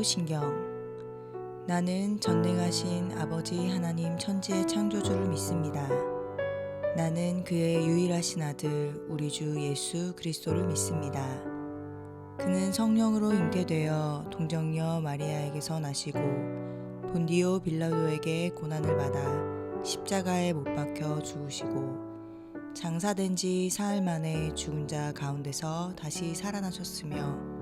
사도신경. 나는 전능하신 아버지 하나님 천지의 창조주를 믿습니다. 나는 그의 유일하신 아들 우리 주 예수 그리스도를 믿습니다. 그는 성령으로 잉태되어 동정녀 마리아에게서 나시고 본디오 빌라도에게 고난을 받아 십자가에 못 박혀 죽으시고 장사된 지 사흘 만에 죽은 자 가운데서 다시 살아나셨으며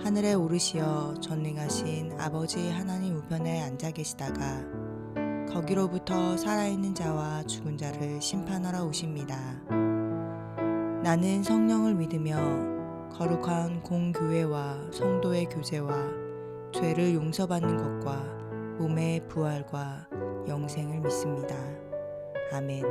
하늘에 오르시어 전능하신 아버지 하나님 우편에 앉아 계시다가 거기로부터 살아있는 자와 죽은 자를 심판하러 오십니다. 나는 성령을 믿으며 거룩한 공교회와 성도의 교제와 죄를 용서받는 것과 몸의 부활과 영생을 믿습니다. 아멘.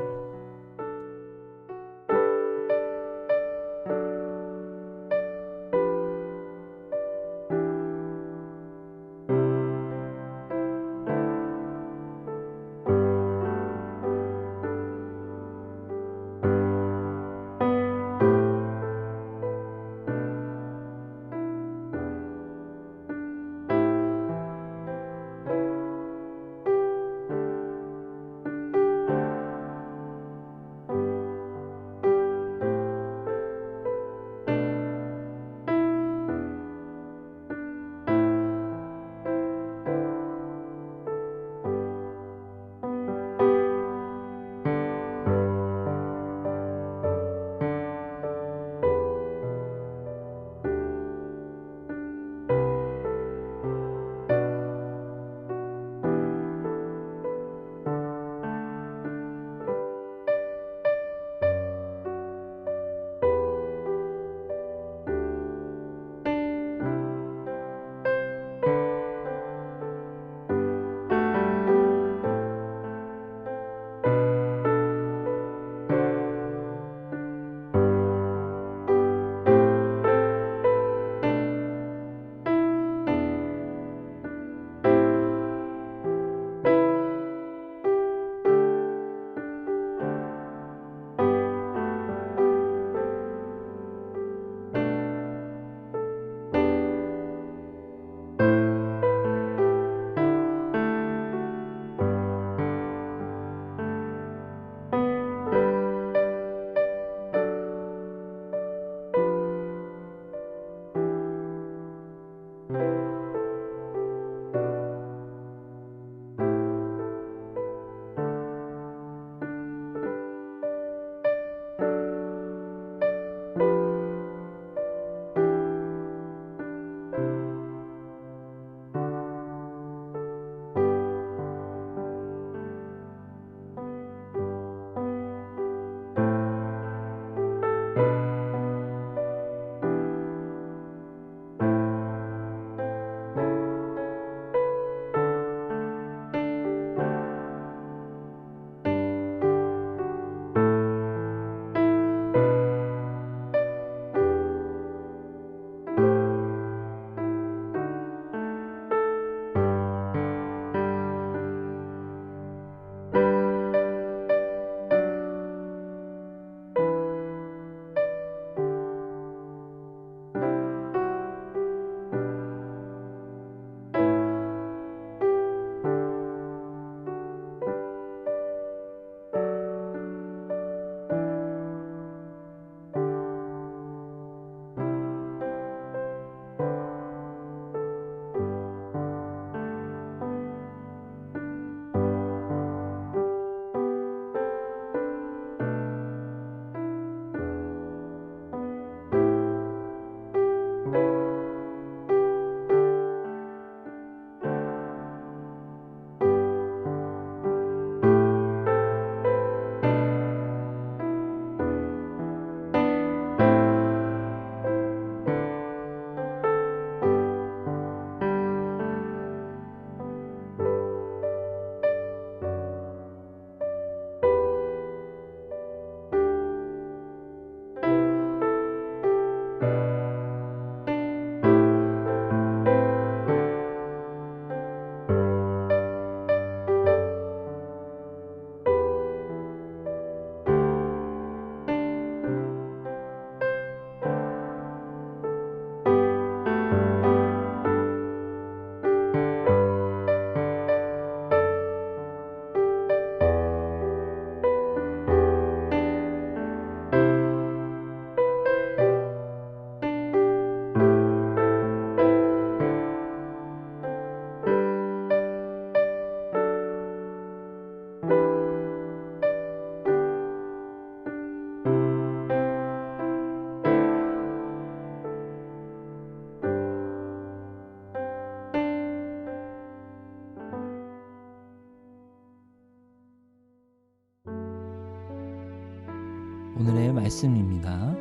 오늘의 말씀입니다.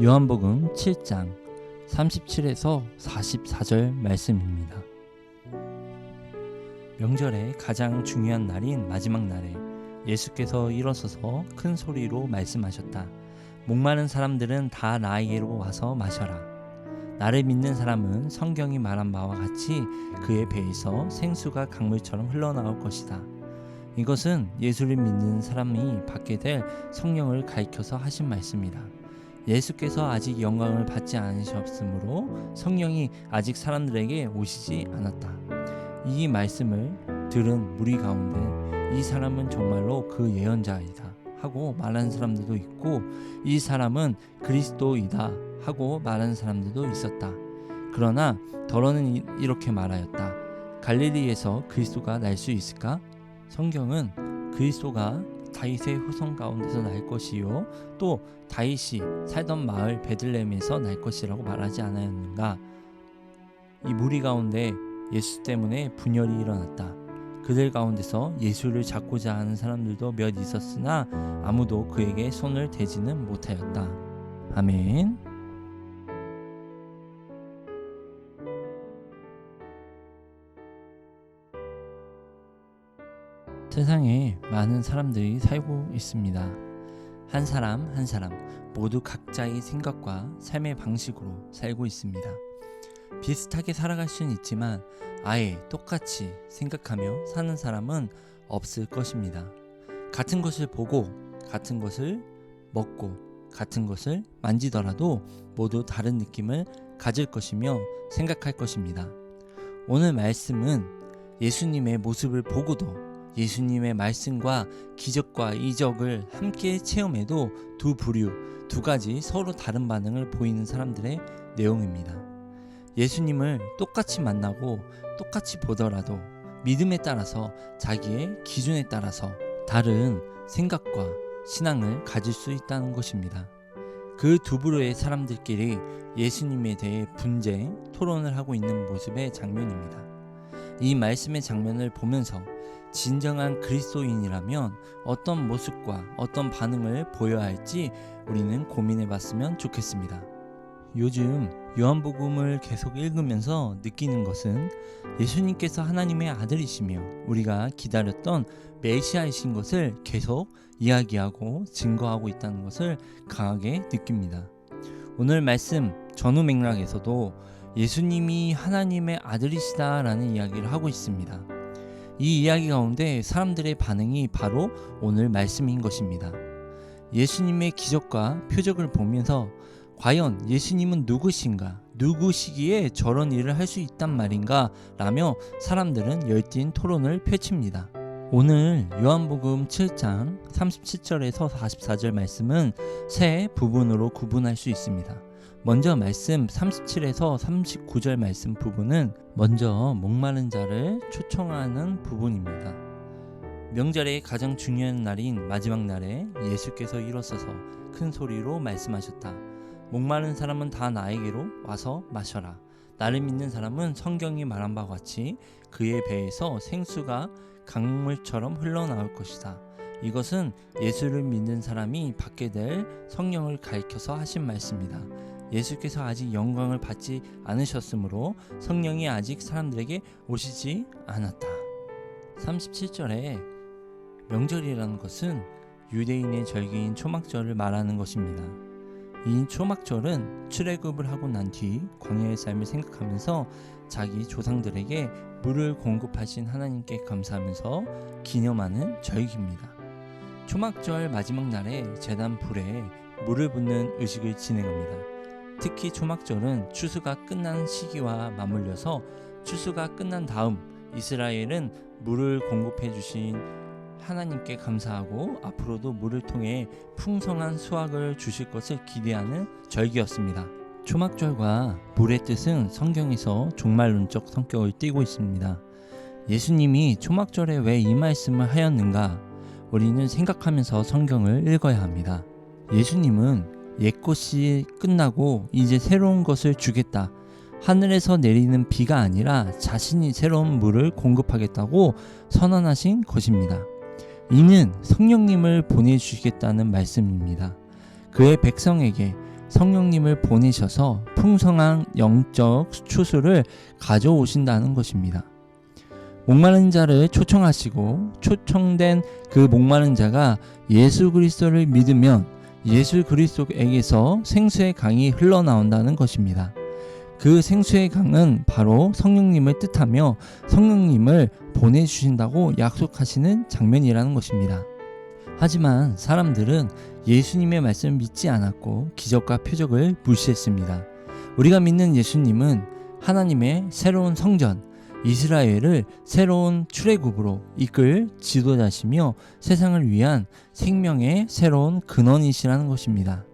요한복음 7장 37에서 44절 말씀입니다. 명절의 가장 중요한 날인 마지막 날에 예수께서 일어서서 큰 소리로 말씀하셨다. 목마른 사람들은 다 나에게로 와서 마셔라. 나를 믿는 사람은 성경이 말한 바와 같이 그의 배에서 생수가 강물처럼 흘러나올 것이다. 이것은 예수를 믿는 사람이 받게 될 성령을 가리켜서 하신 말씀이다. 예수께서 아직 영광을 받지 않으셨으므로 성령이 아직 사람들에게 오시지 않았다. 이 말씀을 들은 무리 가운데 이 사람은 정말로 그 예언자이다 하고 말하는 사람들도 있고, 이 사람은 그리스도이다 하고 말하는 사람들도 있었다. 그러나 더러는 이렇게 말하였다. 갈릴리에서 그리스도가 날 수 있을까? 성경은 그리스도가 다윗의 후손 가운데서 날 것이요 또 다윗이 살던 마을 베들레헴에서 날 것이라고 말하지 않았는가? 이 무리 가운데 예수 때문에 분열이 일어났다. 그들 가운데서 예수를 잡고자 하는 사람들도 몇 있었으나 아무도 그에게 손을 대지는 못하였다. 아멘. 세상에 많은 사람들이 살고 있습니다. 한 사람 한 사람 모두 각자의 생각과 삶의 방식으로 살고 있습니다. 비슷하게 살아갈 수는 있지만 아예 똑같이 생각하며 사는 사람은 없을 것입니다. 같은 것을 보고 같은 것을 먹고 같은 것을 만지더라도 모두 다른 느낌을 가질 것이며 생각할 것입니다. 오늘 말씀은 예수님의 모습을 보고도 예수님의 말씀과 기적과 이적을 함께 체험해도 두 부류, 두 가지 서로 다른 반응을 보이는 사람들의 내용입니다. 예수님을 똑같이 만나고 똑같이 보더라도 믿음에 따라서 자기의 기준에 따라서 다른 생각과 신앙을 가질 수 있다는 것입니다. 그 두 부류의 사람들끼리 예수님에 대해 분쟁, 토론을 하고 있는 모습의 장면입니다. 이 말씀의 장면을 보면서 진정한 그리스도인이라면 어떤 모습과 어떤 반응을 보여야 할지 우리는 고민해 봤으면 좋겠습니다. 요즘 요한복음을 계속 읽으면서 느끼는 것은 예수님께서 하나님의 아들이시며 우리가 기다렸던 메시아이신 것을 계속 이야기하고 증거하고 있다는 것을 강하게 느낍니다. 오늘 말씀 전후 맥락에서도 예수님이 하나님의 아들이시다라는 이야기를 하고 있습니다. 이 이야기 가운데 사람들의 반응이 바로 오늘 말씀인 것입니다. 예수님의 기적과 표적을 보면서 과연 예수님은 누구신가? 누구시기에 저런 일을 할 수 있단 말인가? 라며 사람들은 열띤 토론을 펼칩니다. 오늘 요한복음 7장 37절에서 44절 말씀은 세 부분으로 구분할 수 있습니다. 먼저 말씀 37에서 39절 말씀 부분은 먼저 목마른 자를 초청하는 부분입니다. 명절의 가장 중요한 날인 마지막 날에 예수께서 일어서서 큰 소리로 말씀하셨다. 목마른 사람은 다 나에게로 와서 마셔라. 나를 믿는 사람은 성경이 말한 바와 같이 그의 배에서 생수가 강물처럼 흘러나올 것이다. 이것은 예수를 믿는 사람이 받게 될 성령을 가리켜서 하신 말씀이다. 예수께서 아직 영광을 받지 않으셨으므로 성령이 아직 사람들에게 오시지 않았다. 37절에 명절이라는 것은 유대인의 절기인 초막절을 말하는 것입니다. 이 초막절은 출애굽을 하고 난 뒤 광야의 삶을 생각하면서 자기 조상들에게 물을 공급하신 하나님께 감사하면서 기념하는 절기입니다. 초막절 마지막 날에 제단 불에 물을 붓는 의식을 진행합니다. 특히 초막절은 추수가 끝난 시기와 맞물려서 추수가 끝난 다음 이스라엘은 물을 공급해 주신 하나님께 감사하고 앞으로도 물을 통해 풍성한 수확을 주실 것을 기대하는 절기였습니다. 초막절과 물의 뜻은 성경에서 종말론적 성격을 띠고 있습니다. 예수님이 초막절에 왜 이 말씀을 하였는가? 우리는 생각하면서 성경을 읽어야 합니다. 예수님은 옛것이 끝나고 이제 새로운 것을 주겠다. 하늘에서 내리는 비가 아니라 자신이 새로운 물을 공급하겠다고 선언하신 것입니다. 이는 성령님을 보내주시겠다는 말씀입니다. 그의 백성에게 성령님을 보내셔서 풍성한 영적 추수를 가져오신다는 것입니다. 목마른 자를 초청하시고 초청된 그 목마른 자가 예수 그리스도를 믿으면 예수 그리스도에게서 생수의 강이 흘러나온다는 것입니다. 그 생수의 강은 바로 성령님을 뜻하며 성령님을 보내주신다고 약속하시는 장면이라는 것입니다. 하지만 사람들은 예수님의 말씀을 믿지 않았고 기적과 표적을 무시했습니다. 우리가 믿는 예수님은 하나님의 새로운 성전, 이스라엘을 새로운 출애굽으로 이끌 지도자시며 세상을 위한 생명의 새로운 근원이시라는 것입니다.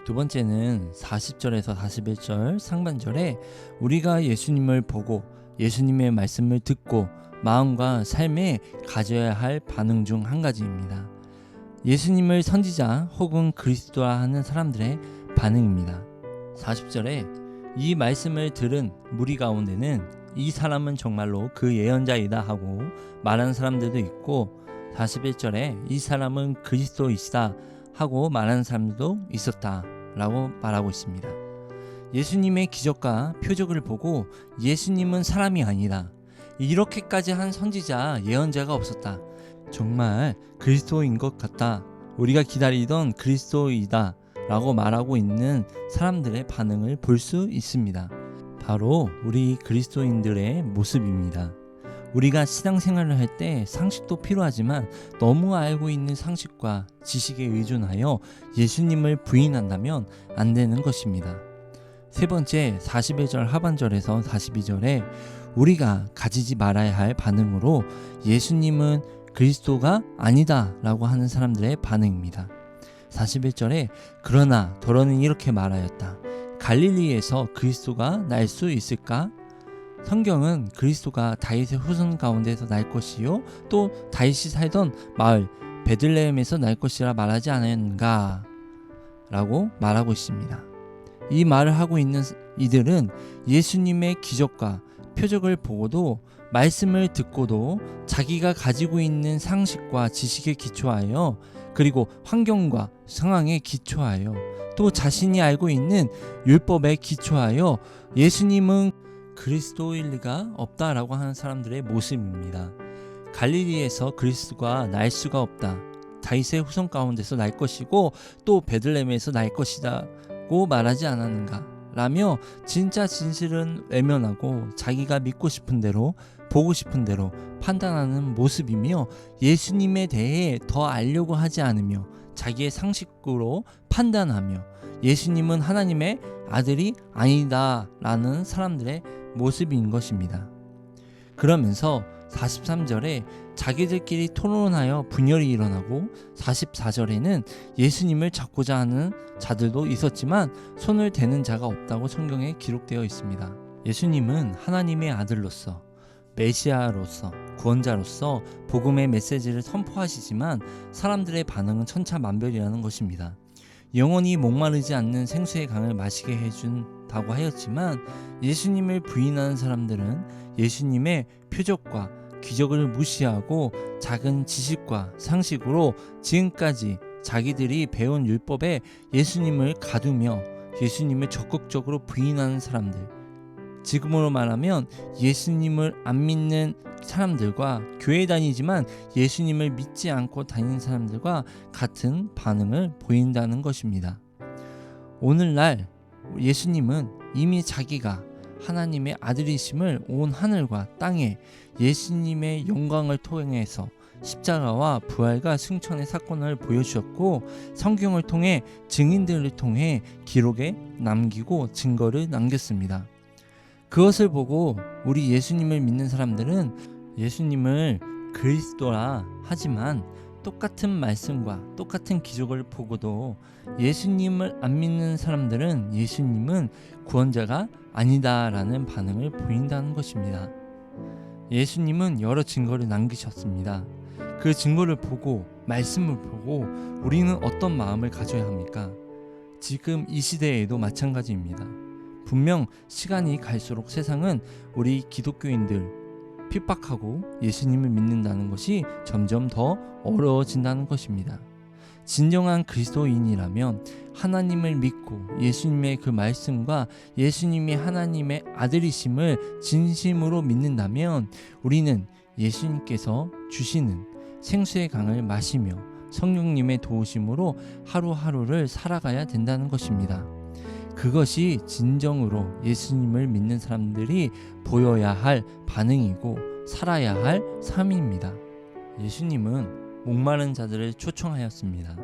두 번째는 40절에서 41절 상반절에 우리가 예수님을 보고 예수님의 말씀을 듣고 마음과 삶에 가져야 할 반응 중 한 가지입니다. 예수님을 선지자 혹은 그리스도라 하는 사람들의 반응입니다. 40절에 이 말씀을 들은 무리 가운데는 이 사람은 정말로 그 예언자이다 하고 말하는 사람들도 있고 41절에 이 사람은 그리스도이시다 하고 말하는 사람들도 있었다 라고 말하고 있습니다. 예수님의 기적과 표적을 보고 예수님은 사람이 아니다, 이렇게까지 한 선지자 예언자가 없었다, 정말 그리스도인 것 같다, 우리가 기다리던 그리스도이다 라고 말하고 있는 사람들의 반응을 볼 수 있습니다. 바로 우리 그리스도인들의 모습입니다. 우리가 신앙생활을 할 때 상식도 필요하지만 너무 알고 있는 상식과 지식에 의존하여 예수님을 부인한다면 안 되는 것입니다. 세 번째, 41절 하반절에서 42절에 우리가 가지지 말아야 할 반응으로 예수님은 그리스도가 아니다 라고 하는 사람들의 반응입니다. 41절에 그러나 더러는 이렇게 말하였다. 갈릴리에서 그리스도가 날 수 있을까? 성경은 그리스도가 다윗의 후손 가운데서 날 것이요 또 다윗이 살던 마을 베들레헴에서 날 것이라 말하지 않았는가? 라고 말하고 있습니다. 이 말을 하고 있는 이들은 예수님의 기적과 표적을 보고도 말씀을 듣고도 자기가 가지고 있는 상식과 지식에 기초하여 그리고 환경과 상황에 기초하여 또 자신이 알고 있는 율법에 기초하여 예수님은 그리스도일 리가 없다라고 하는 사람들의 모습입니다. 갈릴리에서 그리스도가 날 수가 없다, 다윗의 후손 가운데서 날 것이고 또 베들레헴에서 날 것이다고 말하지 않았는가 라며 진짜 진실은 외면하고 자기가 믿고 싶은 대로 보고 싶은 대로 판단하는 모습이며 예수님에 대해 더 알려고 하지 않으며 자기의 상식으로 판단하며 예수님은 하나님의 아들이 아니다 라는 사람들의 모습인 것입니다. 그러면서 43절에 자기들끼리 토론하여 분열이 일어나고 44절에는 예수님을 잡고자 하는 자들도 있었지만 손을 대는 자가 없다고 성경에 기록되어 있습니다. 예수님은 하나님의 아들로서 메시아로서 구원자로서 복음의 메시지를 선포하시지만 사람들의 반응은 천차만별이라는 것입니다. 영원히 목마르지 않는 생수의 강을 마시게 해준다고 하였지만 예수님을 부인하는 사람들은 예수님의 표적과 기적을 무시하고 작은 지식과 상식으로 지금까지 자기들이 배운 율법에 예수님을 가두며 예수님을 적극적으로 부인하는 사람들, 지금으로 말하면 예수님을 안 믿는 사람들과 교회 다니지만 예수님을 믿지 않고 다니는 사람들과 같은 반응을 보인다는 것입니다. 오늘날 예수님은 이미 자기가 하나님의 아들이심을 온 하늘과 땅에 예수님의 영광을 통해서 십자가와 부활과 승천의 사건을 보여주셨고 성경을 통해 증인들을 통해 기록에 남기고 증거를 남겼습니다. 그것을 보고 우리 예수님을 믿는 사람들은 예수님을 그리스도라 하지만 똑같은 말씀과 똑같은 기적을 보고도 예수님을 안 믿는 사람들은 예수님은 구원자가 아니다라는 반응을 보인다는 것입니다. 예수님은 여러 증거를 남기셨습니다. 그 증거를 보고 말씀을 보고 우리는 어떤 마음을 가져야 합니까? 지금 이 시대에도 마찬가지입니다. 분명 시간이 갈수록 세상은 우리 기독교인들 핍박하고 예수님을 믿는다는 것이 점점 더 어려워진다는 것입니다. 진정한 그리스도인이라면 하나님을 믿고 예수님의 그 말씀과 예수님이 하나님의 아들이심을 진심으로 믿는다면 우리는 예수님께서 주시는 생수의 강을 마시며 성령님의 도우심으로 하루하루를 살아가야 된다는 것입니다. 그것이 진정으로 예수님을 믿는 사람들이 보여야 할 반응이고 살아야 할 삶입니다. 예수님은 목마른 자들을 초청하였습니다.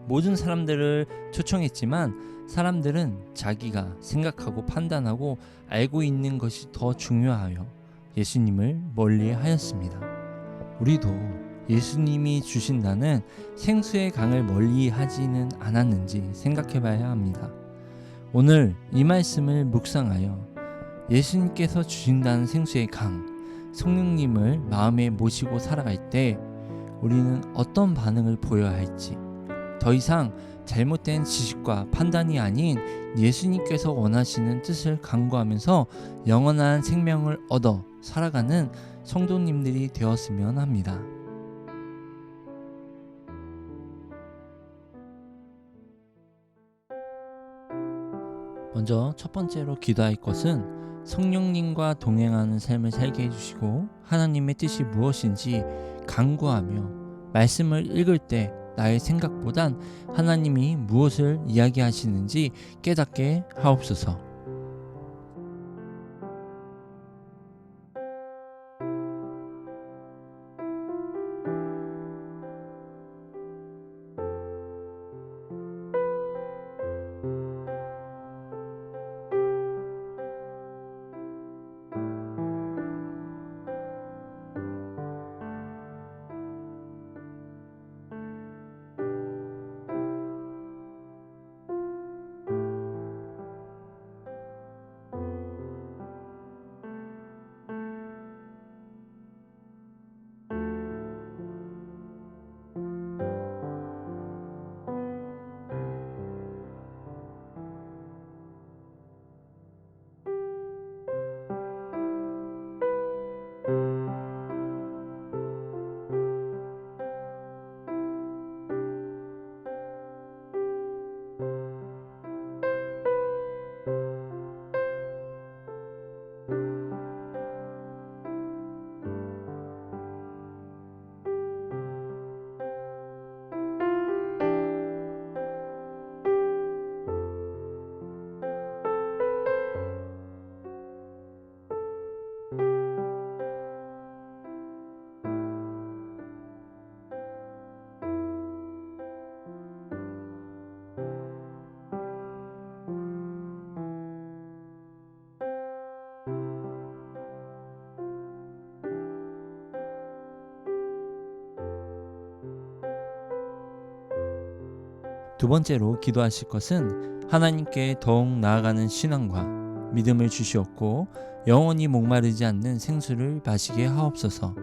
모든 사람들을 초청했지만 사람들은 자기가 생각하고 판단하고 알고 있는 것이 더 중요하여 예수님을 멀리하였습니다. 우리도 예수님이 주신다는 생수의 강을 멀리하지는 않았는지 생각해봐야 합니다. 오늘 이 말씀을 묵상하여 예수님께서 주신다는 생수의 강, 성령님을 마음에 모시고 살아갈 때 우리는 어떤 반응을 보여야 할지, 더 이상 잘못된 지식과 판단이 아닌 예수님께서 원하시는 뜻을 간구하면서 영원한 생명을 얻어 살아가는 성도님들이 되었으면 합니다. 먼저 첫 번째로 기도할 것은 성령님과 동행하는 삶을 살게 해주시고 하나님의 뜻이 무엇인지 간구하며 말씀을 읽을 때 나의 생각보단 하나님이 무엇을 이야기하시는지 깨닫게 하옵소서. 두 번째로 기도하실 것은 하나님께 더욱 나아가는 신앙과 믿음을 주시옵고 영원히 목마르지 않는 생수를 마시게 하옵소서.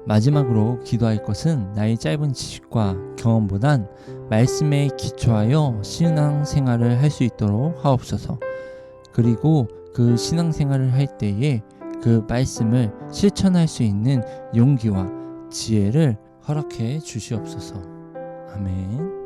마지막으로 기도할 것은 나의 짧은 지식과 경험보단 말씀에 기초하여 신앙생활을 할 수 있도록 하옵소서. 그리고 그 신앙생활을 할 때에 그 말씀을 실천할 수 있는 용기와 지혜를 허락해 주시옵소서. 아멘.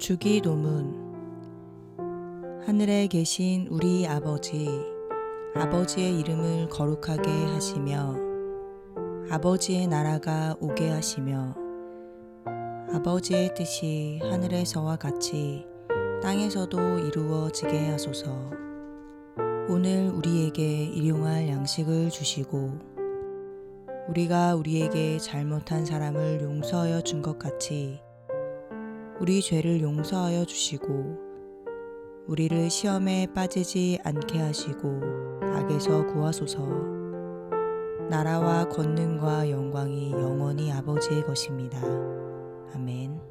주기도문. 하늘에 계신 우리 아버지, 아버지의 이름을 거룩하게 하시며 아버지의 나라가 오게 하시며 아버지의 뜻이 하늘에서와 같이 땅에서도 이루어지게 하소서. 오늘 우리에게 일용할 양식을 주시고 우리가 우리에게 잘못한 사람을 용서하여 준 것 같이 우리 죄를 용서하여 주시고 우리를 시험에 빠지지 않게 하시고 악에서 구하소서. 나라와 권능과 영광이 영원히 아버지의 것입니다. 아멘.